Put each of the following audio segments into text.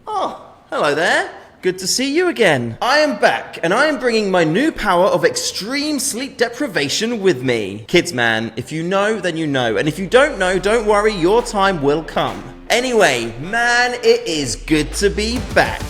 Oh, hello there. Good to see you again. I am back, and I am bringing my new power of extreme sleep deprivation with me. Kids, man, if you know, then you know. And if you don't know, don't worry, your time will come. Anyway, man, it is good to be back.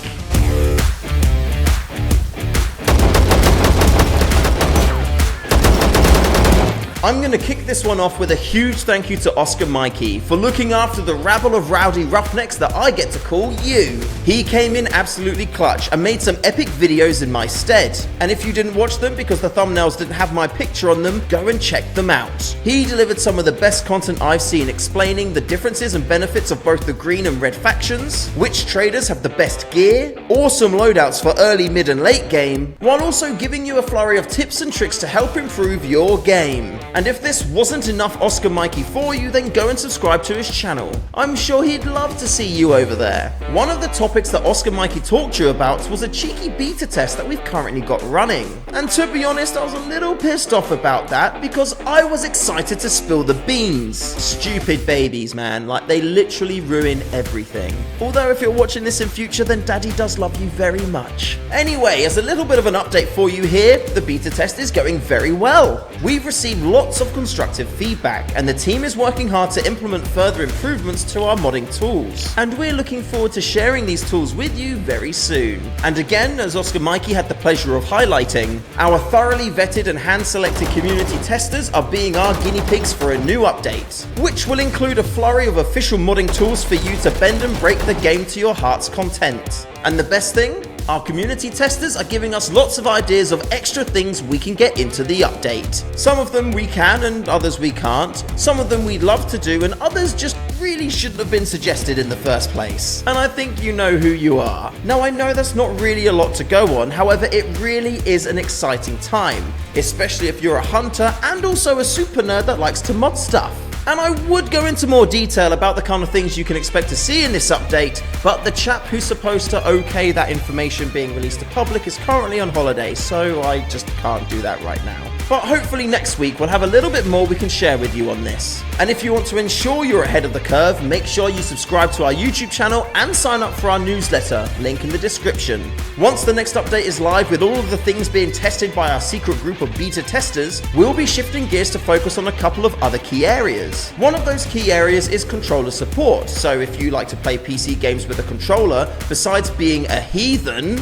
I'm going to kick this one off with a huge thank you to Oscar Mikey for looking after the rabble of rowdy roughnecks that I get to call you. He came in absolutely clutch and made some epic videos in my stead. And if you didn't watch them because the thumbnails didn't have my picture on them, go and check them out. He delivered some of the best content I've seen explaining the differences and benefits of both the green and red factions, which traders have the best gear, awesome loadouts for early, mid and late game, while also giving you a flurry of tips and tricks to help improve your game. And if this wasn't enough Oscar Mikey for you, then go and subscribe to his channel. I'm sure he'd love to see you over there. One of the topics that Oscar Mikey talked to you about was a cheeky beta test that we've currently got running. And to be honest, I was a little pissed off about that because I was excited to spill the beans. Stupid babies, man. Like, they literally ruin everything. Although if you're watching this in future, then Daddy does love you very much. Anyway, as a little bit of an update for you here, the beta test is going very well. We've received lots of constructive feedback, and the team is working hard to implement further improvements to our modding tools. And we're looking forward to sharing these tools with you very soon. And again, as Oscar Mikey had the pleasure of highlighting, our thoroughly vetted and hand-selected community testers are being our guinea pigs for a new update, which will include a flurry of official modding tools for you to bend and break the game to your heart's content. And the best thing? Our community testers are giving us lots of ideas of extra things we can get into the update. Some of them we can and others we can't. Some of them we'd love to do and others just really shouldn't have been suggested in the first place. And I think you know who you are. Now I know that's not really a lot to go on, however it really is an exciting time, especially if you're a hunter and also a super nerd that likes to mod stuff. And I would go into more detail about the kind of things you can expect to see in this update, but the chap who's supposed to okay that information being released to public is currently on holiday, so I just can't do that right now. But hopefully next week we'll have a little bit more we can share with you on this. And if you want to ensure you're ahead of the curve, make sure you subscribe to our YouTube channel and sign up for our newsletter, link in the description. Once the next update is live with all of the things being tested by our secret group of beta testers, we'll be shifting gears to focus on a couple of other key areas. One of those key areas is controller support, so if you like to play PC games with a controller, besides being a heathen,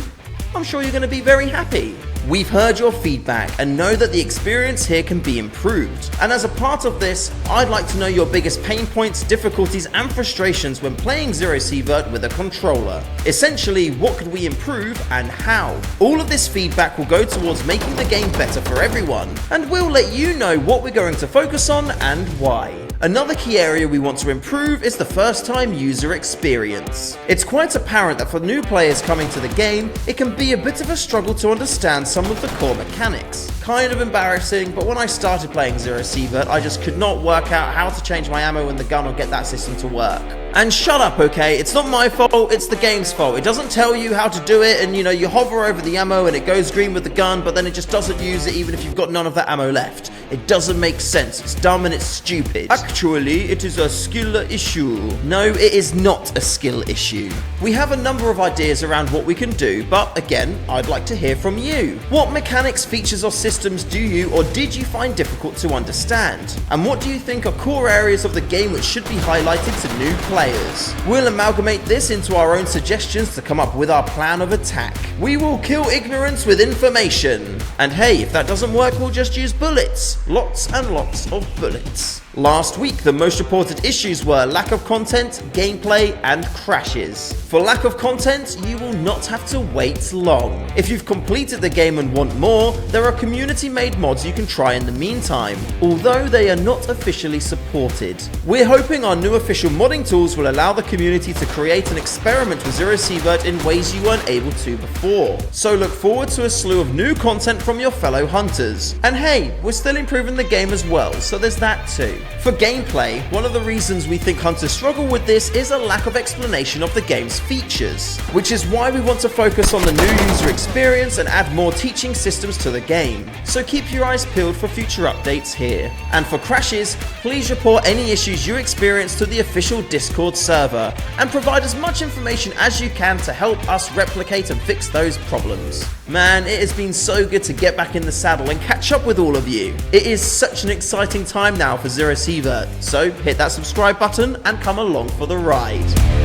I'm sure you're going to be very happy. We've heard your feedback and know that the experience here can be improved. And as a part of this, I'd like to know your biggest pain points, difficulties and frustrations when playing ZERO Sievert with a controller. Essentially, what could we improve and how? All of this feedback will go towards making the game better for everyone, and we'll let you know what we're going to focus on and why. Another key area we want to improve is the first-time user experience. It's quite apparent that for new players coming to the game, it can be a bit of a struggle to understand some of the core mechanics. Kind of embarrassing, but when I started playing ZERO Sievert, I just could not work out how to change my ammo in the gun or get that system to work. And shut up, okay? It's not my fault, it's the game's fault. It doesn't tell you how to do it, and you hover over the ammo and it goes green with the gun, but then it just doesn't use it even if you've got none of that ammo left. It doesn't make sense, it's dumb and it's stupid. Actually, it is a skill issue. No, it is not a skill issue. We have a number of ideas around what we can do, but again, I'd like to hear from you. What mechanics, features or systems do you or did you find difficult to understand? And what do you think are core areas of the game which should be highlighted to new players? We'll amalgamate this into our own suggestions to come up with our plan of attack. We will kill ignorance with information. And hey, if that doesn't work, we'll just use bullets. Lots and lots of bullets. Last week, the most reported issues were lack of content, gameplay, and crashes. For lack of content, you will not have to wait long. If you've completed the game and want more, there are community-made mods you can try in the meantime, although they are not officially supported. We're hoping our new official modding tools will allow the community to create and experiment with ZERO Sievert in ways you weren't able to before. So look forward to a slew of new content from your fellow hunters. And hey, we're still improving the game as well, so there's that too. For gameplay, one of the reasons we think hunters struggle with this is a lack of explanation of the game's features, which is why we want to focus on the new user experience and add more teaching systems to the game. So keep your eyes peeled for future updates here. And for crashes, please report any issues you experience to the official Discord server, and provide as much information as you can to help us replicate and fix those problems. Man, it has been so good to get back in the saddle and catch up with all of you. It is such an exciting time now for ZERO Sievert, so hit that subscribe button and come along for the ride.